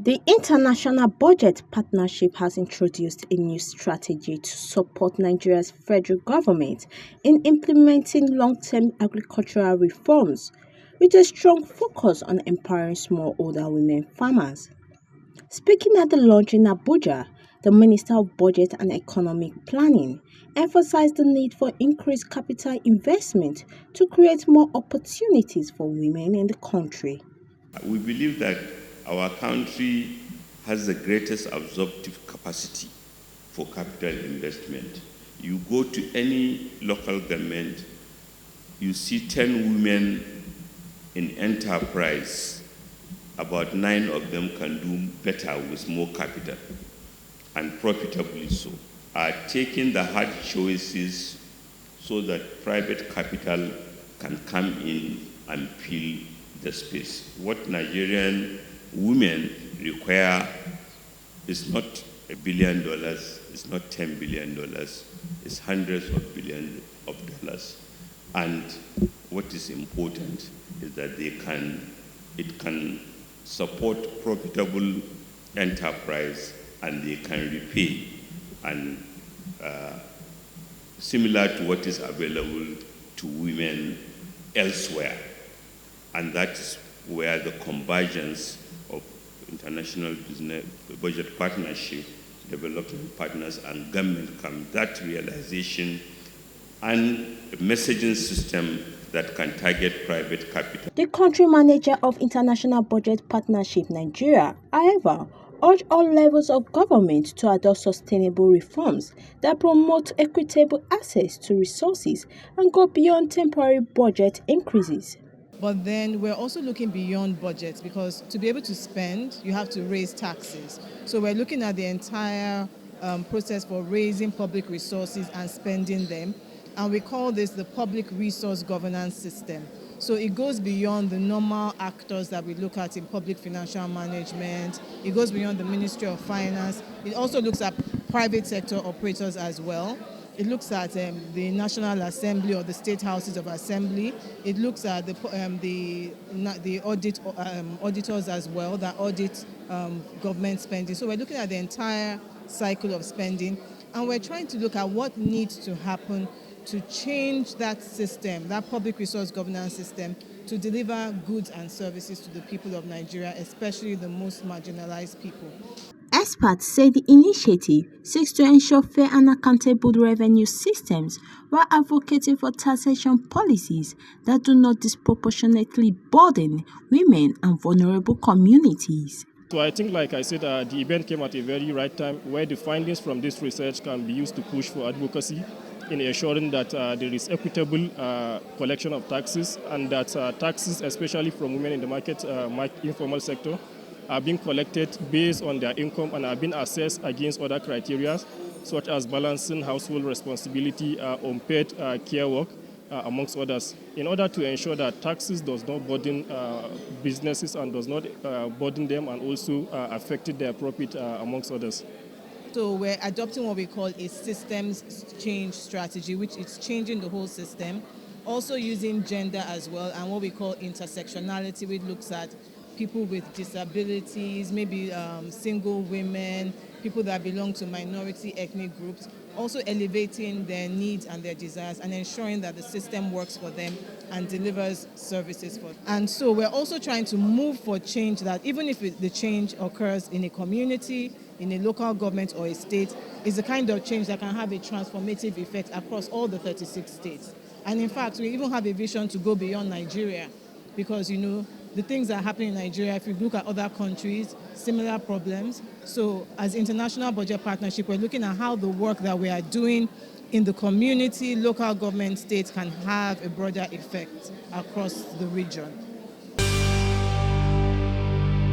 The International Budget Partnership has introduced a new strategy to support Nigeria's federal government in implementing long-term agricultural reforms, with a strong focus on empowering smallholder women farmers. Speaking at the launch in Abuja, the Minister of Budget and Economic Planning emphasized the need for increased capital investment to create more opportunities for women in the country. We believe that our country has the greatest absorptive capacity for capital investment. You go to any local government, you see 10 women in enterprise, about 9 of them can do better with more capital, and profitably so. Are taking the hard choices so that private capital can come in and fill the space. What Nigerian women require is not $1 billion, it's not $10 billion, it's hundreds of billions of dollars. And what is important is that it can support profitable enterprise and they can repay, and similar to what is available to women elsewhere. And that is where the convergence of international business, budget partnership, development partners, and government come. That realization and a messaging system that can target private capital. The country manager of International Budget Partnership Nigeria, however, urged all levels of government to adopt sustainable reforms that promote equitable access to resources and go beyond temporary budget increases. But then we're also looking beyond budgets, because to be able to spend, you have to raise taxes. So we're looking at the entire process for raising public resources and spending them. And we call this the public resource governance system. So it goes beyond the normal actors that we look at in public financial management. It goes beyond the Ministry of Finance. It also looks at private sector operators as well. It looks at the National Assembly or the State Houses of Assembly. It looks at the auditors as well that audit government spending. So we're looking at the entire cycle of spending, and we're trying to look at what needs to happen to change that system, that public resource governance system, to deliver goods and services to the people of Nigeria, especially the most marginalized people. Experts say the initiative seeks to ensure fair and accountable revenue systems while advocating for taxation policies that do not disproportionately burden women and vulnerable communities. So I think, like I said, the event came at a very right time, where the findings from this research can be used to push for advocacy in ensuring that there is equitable collection of taxes, and that taxes, especially from women in the informal sector, are being collected based on their income and are being assessed against other criteria, such as balancing household responsibility, unpaid care work, amongst others, in order to ensure that taxes does not burden businesses and does not burden them, and also affected their profit, amongst others. So we're adopting what we call a systems change strategy, which is changing the whole system, also using gender as well, and what we call intersectionality, which looks at people with disabilities, maybe single women, people that belong to minority ethnic groups, also elevating their needs and their desires and ensuring that the system works for them and delivers services for them. And so we're also trying to move for change that, even if the change occurs in a community, in a local government or a state, is the kind of change that can have a transformative effect across all the 36 states. And in fact, we even have a vision to go beyond Nigeria, because, the things that are happening in Nigeria, if you look at other countries, similar problems. So as International Budget Partnership, we're looking at how the work that we are doing in the community, local government, states can have a broader effect across the region.